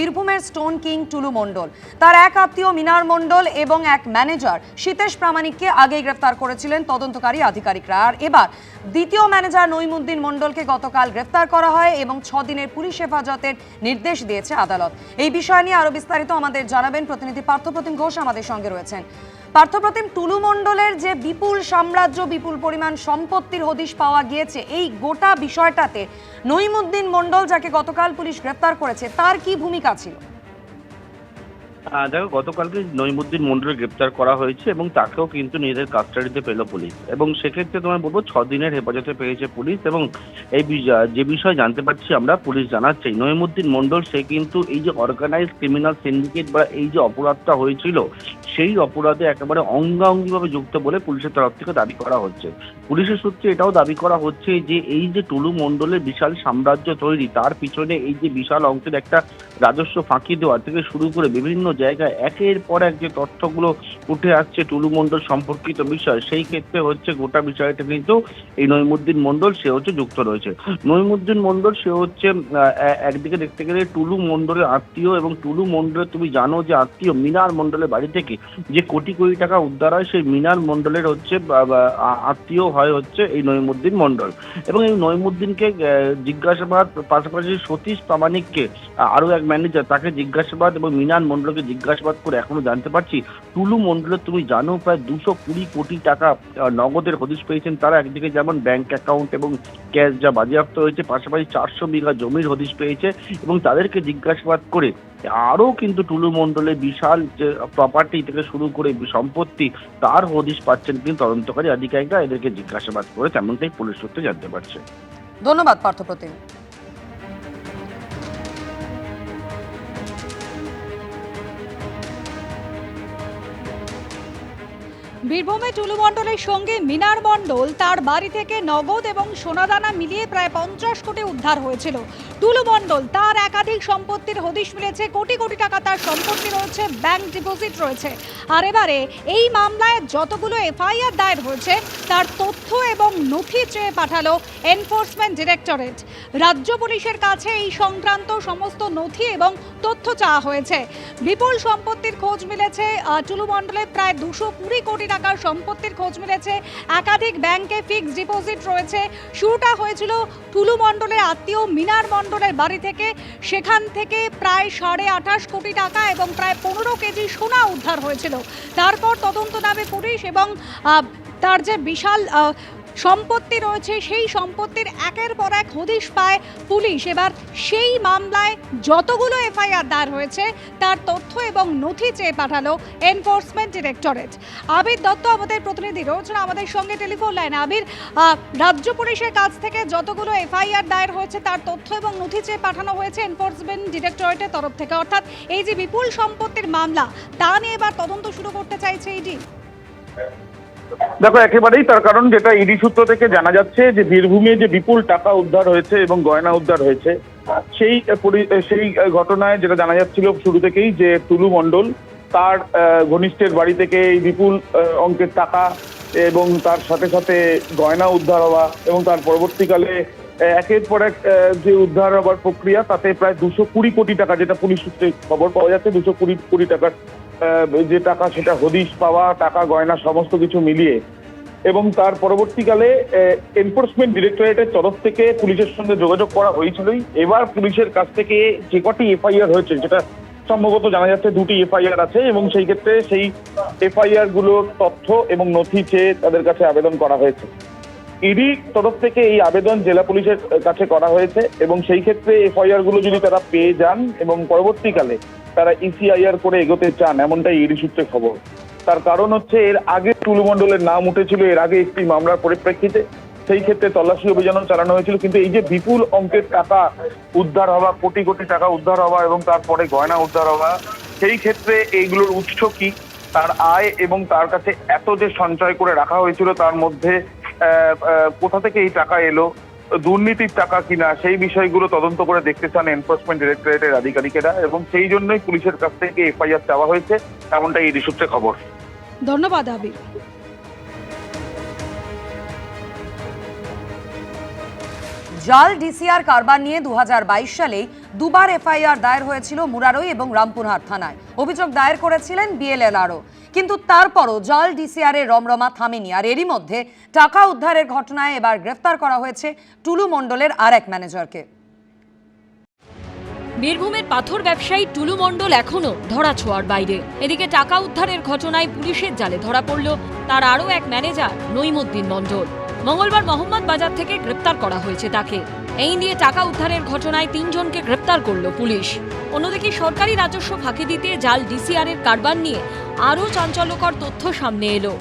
বীরভূমের stone king টুলু মণ্ডল, তার এক আত্মীয় মিনার মণ্ডল এবং এক ম্যানেজার শীতেশ প্রামাণিককে আগেই গ্রেফতার করেছিলেন তদন্তকারী আধিকারিকরা। আর এবার দ্বিতীয় ম্যানেজার নইমুদ্দিন মণ্ডলকে গতকাল গ্রেফতার করা হয় এবং 6 দিনের পুলিশ হেফাজতের নির্দেশ দিয়েছে আদালত। এই বিষয় নিয়ে আরো বিস্তারিত আমাদের জানাবেন প্রতিনিধি পার্থপ্রতিম ঘোষ আমাদের সঙ্গে রয়েছেন। পার্থপ্রতিম, টুলু মণ্ডলের যে বিপুল সাম্রাজ্য, বিপুল পরিমাণ সম্পত্তির হদিশ পাওয়া গিয়েছে, এই গোটা বিষয়টাতে নইমুদ্দিন মণ্ডল, যাকে গতকাল পুলিশ গ্রেফতার করেছে, তার কি ভূমিকা ছিল? দেখো, গতকালকে নইমুদ্দিন মণ্ডলকে গ্রেপ্তার করা হয়েছে এবং তাকেও কিন্তু নিজেদের কাস্টাডিতে পেল পুলিশ। এবং সেক্ষেত্রে তোমার বলবো 6 দিনের হেফাজতে পেয়েছে পুলিশ। এবং এই যে বিষয় জানতে পারছি আমরা, পুলিশ জানাচ্ছে নইমুদ্দিন মণ্ডল সে কিন্তু এই যে অর্গানাইজ ক্রিমিনাল সিন্ডিকেট বা এই যে অপরাধটা হয়েছিল, সেই অপরাধে একেবারে অঙ্গাঙ্গিভাবে যুক্ত বলে পুলিশের তরফ থেকে দাবি করা হচ্ছে। পুলিশের সূত্রে এটাও দাবি করা হচ্ছে যে এই যে টুলু মণ্ডলের বিশাল সাম্রাজ্য তৈরি, তার পিছনে এই যে বিশাল অঙ্কের একটা রাজস্ব ফাঁকি দেওয়া থেকে শুরু করে বিভিন্ন জায়গায় একের পর এক যে তথ্যগুলো উঠে আসছে টুলু মণ্ডল সম্পর্কিত বিষয়, সেই ক্ষেত্রে হচ্ছে গোটা বিষয়টা কিন্তু এই নইমুদ্দিন মণ্ডল সে হচ্ছে যুক্ত রয়েছে। নইমুদ্দিন মণ্ডল সে হচ্ছে একদিকে দেখতে গেলে টুলু মণ্ডলের আত্মীয়, এবং টুলু মণ্ডলের তুমি জানো যে আত্মীয় মিনার মণ্ডলের বাড়ি থেকে যে কোটি কোটি টাকা উদ্ধার হয়, সেই মিনার মণ্ডলের হচ্ছে আত্মীয় হয় হচ্ছে এই নইমুদ্দিন মণ্ডল। এবং এই নইমুদ্দিনকে জিজ্ঞাসাবাদ, পাশাপাশি সতীশ প্রামাণিককে আরো এক ম্যানেজার, তাকে জিজ্ঞাসাবাদ এবং মিনার মণ্ডলকে জিজ্ঞাসাবাদ করে এখনো জানতে পারছি টুলু মণ্ডলের তুমি জানো প্রায় 220 কোটি টাকা নগদের হদিশ পেয়েছেন তারা। একদিকে যেমন ব্যাংক অ্যাকাউন্ট এবং ক্যাশ যা বাজেয়াপ্ত হয়েছে, পাশাপাশি 400 বিঘা জমির হদিশ পেয়েছে। এবং তাদেরকে জিজ্ঞাসাবাদ করে আরও কিন্তু টুলু মণ্ডলের বিশাল যে প্রপার্টি থেকে শুরু করে সম্পত্তি, তার হদিশ পাচ্ছেন কিন্তু তদন্তকারী আধিকারিকরা এদেরকে জিজ্ঞাসাবাদ করে, তেমনটাই পুলিশ সূত্রে জানতে পারছে। ধন্যবাদ পার্থপ্রতিম। বীরভূমে টুলু মণ্ডলের সঙ্গে মিনার মণ্ডল, তার বাড়ি থেকে নগদ এবং সোনাদানা মিলিয়ে প্রায় 50 কোটি উদ্ধার হয়েছিল। টুলু মণ্ডল, তার একাধিক সম্পত্তির হদিশ মিলেছে, কোটি কোটি টাকা তার সম্পত্তি রয়েছে, ব্যাংক ডিপোজিট রয়েছে। আর এবারে এই মামলায় যতগুলো এফআইআর দায়ের হয়েছে তার তথ্য এবং নথি চেয়ে পাঠালো এনফোর্সমেন্ট ডিরেক্টরেট। রাজ্য পুলিশের কাছে এই সংক্রান্ত সমস্ত নথি এবং তথ্য চাওয়া হয়েছে। বিপুল সম্পত্তির খোঁজ মিলেছে, টুলু মণ্ডলের প্রায় 220 কোটি টাকার সম্পত্তির খোঁজ মিলেছে, একাধিক ব্যাংকে ফিক্সড ডিপোজিট রয়েছে। শুরুটা হয়েছিল টুলু মণ্ডলের আত্মীয় মিনার মণ্ডলের বাড়ি থেকে, সেখান থেকে প্রায় 28.5 কোটি টাকা এবং প্রায় 15 কেজি সোনা উদ্ধার হয়েছিল। তারপর তদন্ত নামে পুলিশ এবং তার যে বিশাল সম্পত্তি রয়েছে, সেই সম্পত্তির একের পর এক হদিশ পায় পুলিশ। এবার সেই মামলায় যতগুলো এফআইআর দায়ের হয়েছে তার তথ্য এবং নথি চেয়ে পাঠালো এনফোর্সমেন্ট ডিরেক্টরেট। আবির দত্ত আমাদের প্রতিনিধি রয়েছেন আমাদের সঙ্গে টেলিফোন লাইনে। আবির, রাজ্য পুলিশের কাছ থেকে যতগুলো এফআইআর দায়ের হয়েছে তার তথ্য এবং নথি চেয়ে পাঠানো হয়েছে এনফোর্সমেন্ট ডিরেক্টরেটের তরফ থেকে, অর্থাৎ এই যে বিপুল সম্পত্তির মামলা, তা নিয়ে এবার তদন্ত শুরু করতে চাইছে ইডি। দেখো, একেবারেই তার কারণ যেটা ইডি সূত্র থেকে জানা যাচ্ছে যে বীরভূমে যে বিপুল টাকা উদ্ধার হয়েছে এবং গয়না উদ্ধার হয়েছে, সেই ঘটনায় যেটা জানা যাচ্ছিল শুরু থেকেই যে টুলু মণ্ডল তার ঘনিষ্ঠের বাড়ি থেকে এই বিপুল অঙ্কের টাকা এবং তার সাথে সাথে গয়না উদ্ধার হওয়া এবং তার পরবর্তীকালে একের পর এক যে উদ্ধার হওয়ার প্রক্রিয়া, তাতে প্রায় 220 কোটি টাকা, যেটা পুলিশ সূত্রে খবর পাওয়া যাচ্ছে, 220 কোটি টাকার যে টাকা, সেটা হদিশ পাওয়া টাকা, গয়না সমস্ত কিছু মিলিয়ে। এবং তার পরবর্তীকালে এনফোর্সমেন্ট ডিরেক্টরেটের তরফ থেকে পুলিশের সঙ্গে যোগাযোগ করা হয়েছিলই। এবার পুলিশের কাছ থেকে যে কটি এফআইআর হয়েছে, যেটা সম্ভবত জানা যাচ্ছে 2টি এফআইআর আছে, এবং সেই ক্ষেত্রে সেই এফআইআর গুলোর তথ্য এবং নথি চেয়ে তাদের কাছে আবেদন করা হয়েছে। ইডি তরফ থেকে এই আবেদন জেলা পুলিশের কাছে করা হয়েছে এবং সেই ক্ষেত্রে এফআইআর গুলো যদি তারা পেয়ে যান এবং পরবর্তীকালে তারা ইসিআইআর করে এগোতে চান, এমনটাই ইডি সূত্রে খবর। তার কারণ হচ্ছে এর আগে টুলু মণ্ডলের নাম উঠেছিল এর আগে একটি মামলার পরিপ্রেক্ষিতে, সেই ক্ষেত্রে তল্লাশি অভিযানও চালানো হয়েছিল। কিন্তু এই যে বিপুল অঙ্কের টাকা উদ্ধার হওয়া, কোটি কোটি টাকা উদ্ধার হওয়া এবং তারপরে গয়না উদ্ধার হওয়া, সেই ক্ষেত্রে এইগুলোর উৎস কি, তার আয় এবং তার কাছে এত যে সঞ্চয় করে রাখা হয়েছিল তার মধ্যে কোথা থেকে এই টাকা এলো, দুর্নীতির টাকা কিনা, সেই বিষয়গুলো তদন্ত করে দেখতে চান এনফোর্সমেন্ট ডিরেক্টরেটের আধিকারিকেরা, এবং সেই জন্যই পুলিশের কাছ থেকে এফআইআর চাওয়া হয়েছে, এমনটাই ইডি সূত্রে খবর। ধন্যবাদ আবির। জাল ডিসিআর কারবার নিয়ে 2022 সালেই দুবার এফআইআর দায়ের হয়েছিল মুরারই এবং রামপুরহাট থানায়। অভিযোগ দায়ের করেছিলেন বিএলএলআরও, কিন্তু তারপরও জাল ডিসিআর এর রমরমা থামেনি। আর এরই মধ্যে টাকা উদ্ধারের ঘটনায় এবার গ্রেফতার করা হয়েছে টুলু মণ্ডলের আর এক ম্যানেজারকে। বীরভূমের পাথর ব্যবসায়ী টুলু মণ্ডল এখনও ধরাছোঁয়ার বাইরে। এদিকে টাকা উদ্ধারের ঘটনায় পুলিশের জালে ধরা পড়ল তার আরও এক ম্যানেজার নইমুদ্দিন মণ্ডল। মঙ্গলবার মোহাম্মদ বাজার থেকে গ্রেপ্তার করা হয়েছে তাকে। এই নিয়ে টাকা উদ্ধারের ঘটনায় 3 জনকে গ্রেপ্তার করল পুলিশ। অন্যদিকে সরকারি রাজস্ব ফাঁকি দিতে জাল ডিসিআর এর কারবার নিয়ে আরও চাঞ্চল্যকর তথ্য সামনে এলো।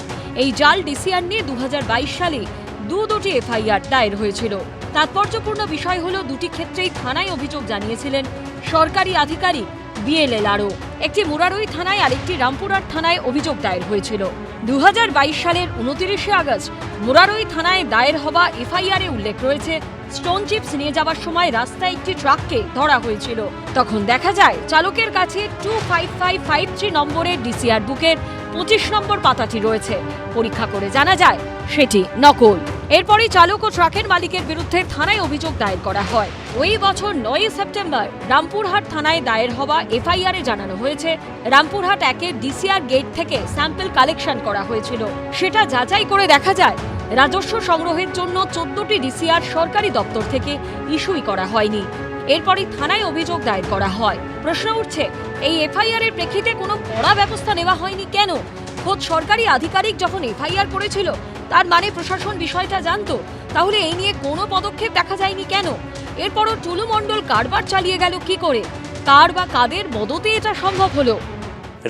এই জাল ডিসিআর নিয়ে 2022 সালে দুটি এফআইআর দায়ের হয়েছিল। তাৎপর্যপূর্ণ বিষয় হলো দুটি ক্ষেত্রেই থানায় অভিযোগ জানিয়েছিলেন সরকারি আধিকারিক বিএলএলআরও। একটি মুরারই থানায় আর একটি রামপুরহাট থানায় অভিযোগ দায়ের হয়েছিল। 2022 সালের 29শে আগস্ট মুরারই থানায় দায়ের হওয়া এফআইআরে উল্লেখ রয়েছে স্টোন চিপস নিয়ে যাওয়ার সময় রাস্তায় একটি ট্রাককে ধরা হয়েছিল। তখন দেখা যায় চালকের কাছে 25553 নম্বরের ডিসিআর বুকের 25 নম্বর পাতাটি রয়েছে। পরীক্ষা করে জানা যায় সেটি নকল। এরপরই চালক ও ট্রাকের মালিকের বিরুদ্ধে থানায় অভিযোগ দায়ের করা হয়। ওই বছর 9 সেপ্টেম্বর রামপুরহাট থানায় দায়ের হওয়া এফআইআরে জানানো হয়েছে রামপুরহাট 1-এর ডিসিআর গেট থেকে স্যাম্পল কালেকশন করা হয়েছিল। সেটা যাচাই করে দেখা যায় রাজস্ব সংগ্রহের জন্য 14টি ডিসিআর সরকারি দপ্তর থেকে ইস্যুই করা হয়নি। এরপরই থানায় অভিযোগ দায়ের করা হয়। প্রশ্ন উঠছে, এই এফআইআর এর প্রেক্ষিতে কোনো কড়া ব্যবস্থা নেওয়া হয়নি কেন? খোদ সরকারি আধিকারিক যখন এফআইআর করেছিল তার মানে প্রশাসন বিষয়টা জানতো, তাহলে এই নিয়ে কোনো পদক্ষেপ দেখা যায়নি কেন? এরপরও টুলু মণ্ডল কারবার চালিয়ে গেল কি করে? কার বা কাদের মদতে এটা সম্ভব হলো?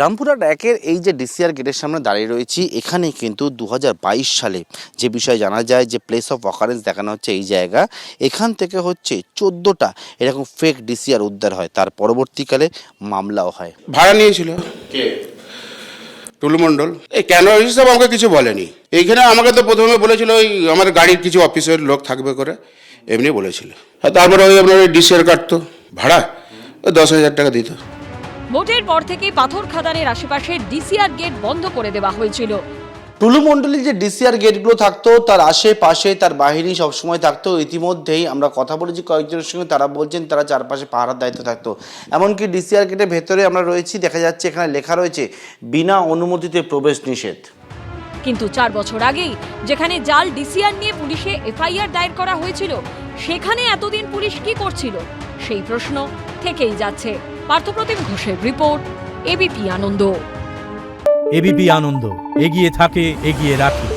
রামপুরহাট 1-এর এই যে ডিসিআর গেটের সামনে দাঁড়িয়ে রয়েছি, এখানে কিন্তু 2022 সালে যে বিষয় জানা যায় যে প্লেস অফ অকারেন্স দেখানো হচ্ছে এই জায়গা, এখান থেকে হচ্ছে 14টা এরকম ফেক ডিসিআর উদ্ধার হয়। তার পরবর্তীকালে মামলাও হয়। ভাড়া নিয়েছিল কে? টুলু মণ্ডল। এই কেন হিসাব আমাকে কিছু বলেনি। এইখানে আমাকে তো প্রথমে বলেছিল ওই আমার গাড়ির কিছু অফিসের লোক থাকবে করে, এমনি বলেছিল। আর তারপরে ওই আপনার ডিসিআর কাটতো ভাড়া, ওই 10,000 টাকা দিত। ভোটের পর থেকে পাথর খাদানের আশেপাশে ডিসিআর গেট বন্ধ করে দেওয়া হয়েছিল। টুলু মণ্ডলের যে ডিসিআর গেটগুলো থাকতো তার আশেপাশে তার বাহিনী সবসময় থাকতো। ইতিমধ্যেই আমরা কথা বলেছি কয়েকজনের সঙ্গে, তারা বলছেন তারা চারপাশে পাহারার দায়িত্ব থাকতো। এমনকি ডিসিআর গেটের ভেতরে আমরা রয়েছি, দেখা যাচ্ছে এখানে লেখা রয়েছে বিনা অনুমতিতে প্রবেশ নিষেধ। কিন্তু 4 বছর আগেই যেখানে জাল ডিসিআর নিয়ে পুলিশে এফআইআর দায়ের করা হয়েছিল, সেখানে এতদিন পুলিশ কি করছিল? সেই প্রশ্ন থেকেই যাচ্ছে। পার্থপ্রতিম ঘোষের রিপোর্ট, এবিপি আনন্দ। এবিপি আনন্দ, এগিয়ে থাকে, এগিয়ে রাখে।